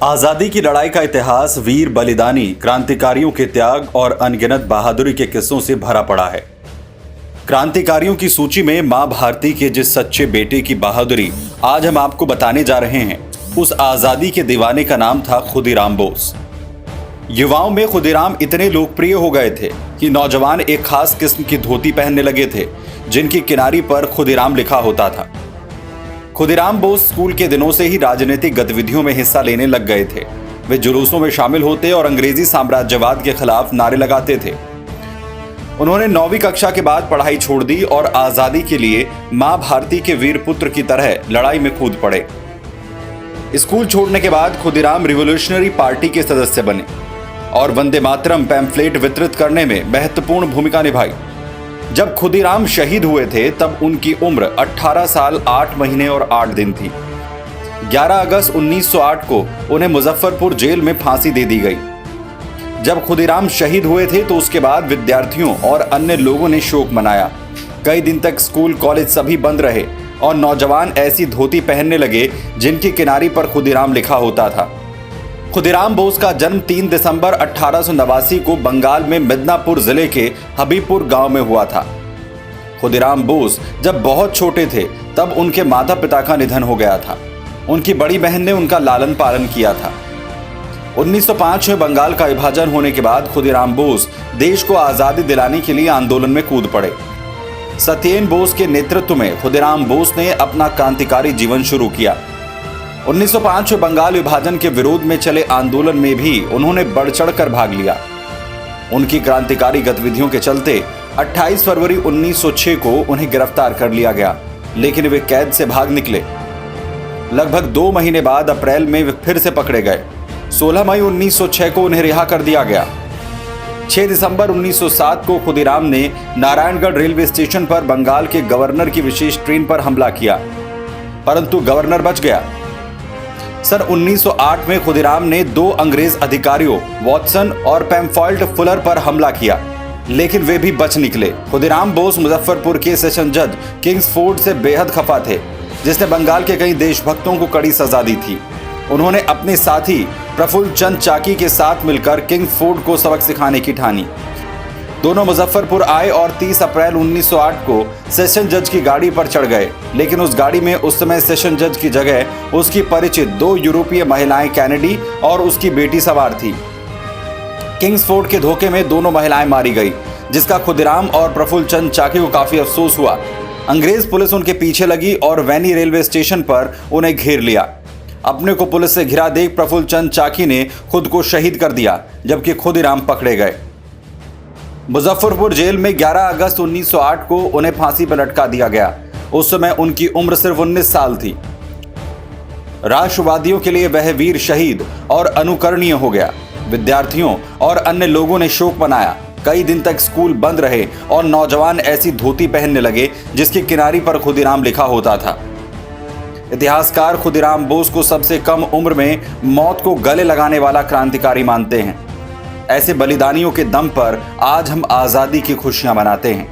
आजादी की लड़ाई का इतिहास वीर बलिदानी क्रांतिकारियों के त्याग और अनगिनत बहादुरी के किस्सों से भरा पड़ा है। क्रांतिकारियों की सूची में मां भारती के जिस सच्चे बेटे की बहादुरी आज हम आपको बताने जा रहे हैं, उस आजादी के दीवाने का नाम था खुदीराम बोस। युवाओं में खुदीराम इतने लोकप्रिय हो गए थे कि नौजवान एक खास किस्म की धोती पहनने लगे थे, जिनकी किनारी पर खुदीराम लिखा होता था। खुदीराम बोस स्कूल के दिनों से ही राजनीतिक गतिविधियों में हिस्सा लेने लग गए थे। वे जुलूसों में शामिल होते और अंग्रेजी साम्राज्यवाद के खिलाफ नारे लगाते थे। उन्होंने 9वीं कक्षा के बाद पढ़ाई छोड़ दी और आजादी के लिए मां भारती के वीर पुत्र की तरह लड़ाई में कूद पड़े। स्कूल छोड़ने के बाद खुदीराम रिवॉल्यूशनरी पार्टी के सदस्य बने और वंदे मातरम पैम्फलेट वितरित करने में महत्वपूर्ण भूमिका निभाई। जब खुदीराम शहीद हुए थे तब उनकी उम्र 18 साल 8 महीने और 8 दिन थी। 11 अगस्त 1908 को उन्हें मुजफ्फरपुर जेल में फांसी दे दी गई। जब खुदीराम शहीद हुए थे तो उसके बाद विद्यार्थियों और अन्य लोगों ने शोक मनाया। कई दिन तक स्कूल कॉलेज सभी बंद रहे और नौजवान ऐसी धोती पहनने लगे जिनकी किनारी पर खुदीराम लिखा होता था। खुदीराम बोस का जन्म 3 दिसंबर 1889 को बंगाल में मिदनापुर जिले के हबीबपुर गांव में हुआ था। खुदीराम बोस जब बहुत छोटे थे तब उनके माता पिता का निधन हो गया था। उनकी बड़ी बहन ने उनका लालन पालन किया था। 1905 में बंगाल का विभाजन होने के बाद खुदीराम बोस देश को आजादी दिलाने के लिए आंदोलन में कूद पड़े। सत्येन बोस के नेतृत्व में खुदीराम बोस ने अपना क्रांतिकारी जीवन शुरू किया। 1905 में बंगाल विभाजन के विरोध में चले आंदोलन में भी उन्होंने बढ़ चढ़कर भाग लिया। उनकी क्रांतिकारी गतिविधियों के चलते 28 फरवरी 1906 को उन्हें गिरफ्तार कर लिया गया, लेकिन वे कैद से भाग निकले। लगभग 2 महीने बाद अप्रैल में वे फिर से पकड़े गए। 16 मई 1906 को उन्हें रिहा कर दिया गया। 6 दिसंबर 1907 को खुदीराम ने नारायणगढ़ रेलवे स्टेशन पर बंगाल के गवर्नर की विशेष ट्रेन पर हमला किया, परंतु गवर्नर बच गया। सन 1908 में खुदीराम ने 2 अंग्रेज अधिकारियों वॉटसन और पैम्फॉल्ट फुलर पर हमला किया, लेकिन वे भी बच निकले। खुदीराम बोस मुजफ्फरपुर के सेशन जज किंग्सफोर्ड से बेहद खफा थे, जिसने बंगाल के कई देशभक्तों को कड़ी सजा दी थी। उन्होंने अपने साथी प्रफुल्ल चंद चाकी के साथ मिलकर किंग्सफोर्ड को सबक सिखाने की ठानी। दोनों मुजफ्फरपुर आए और 30 अप्रैल 1908 को सेशन जज की गाड़ी पर चढ़ गए, लेकिन उस गाड़ी में उस समय सेशन जज की जगह उसकी परिचित 2 यूरोपीय महिलाएं कैनेडी और उसकी बेटी सवार थी। किंग्सफोर्ड के धोखे में दोनों महिलाएं मारी गई, जिसका खुदीराम और प्रफुल्ल चंद चाकी को काफी अफसोस हुआ। अंग्रेज पुलिस उनके पीछे लगी और वैनी रेलवे स्टेशन पर उन्हें घेर लिया। अपने को पुलिस से घिरा देख प्रफुल्ल चंद चाकी ने खुद को शहीद कर दिया, जबकि खुदीराम पकड़े गए। मुजफ्फरपुर जेल में 11 अगस्त 1908 को उन्हें फांसी पर लटका दिया गया। उस समय उनकी उम्र सिर्फ 19 साल थी। राष्ट्रवादियों के लिए वह वीर शहीद और अनुकरणीय हो गया। विद्यार्थियों और अन्य लोगों ने शोक मनाया। कई दिन तक स्कूल बंद रहे और नौजवान ऐसी धोती पहनने लगे जिसकी किनारी पर खुदीराम लिखा होता था। इतिहासकार खुदीराम बोस को सबसे कम उम्र में मौत को गले लगाने वाला क्रांतिकारी मानते हैं। ऐसे बलिदानियों के दम पर आज हम आजादी की खुशियां मनाते हैं।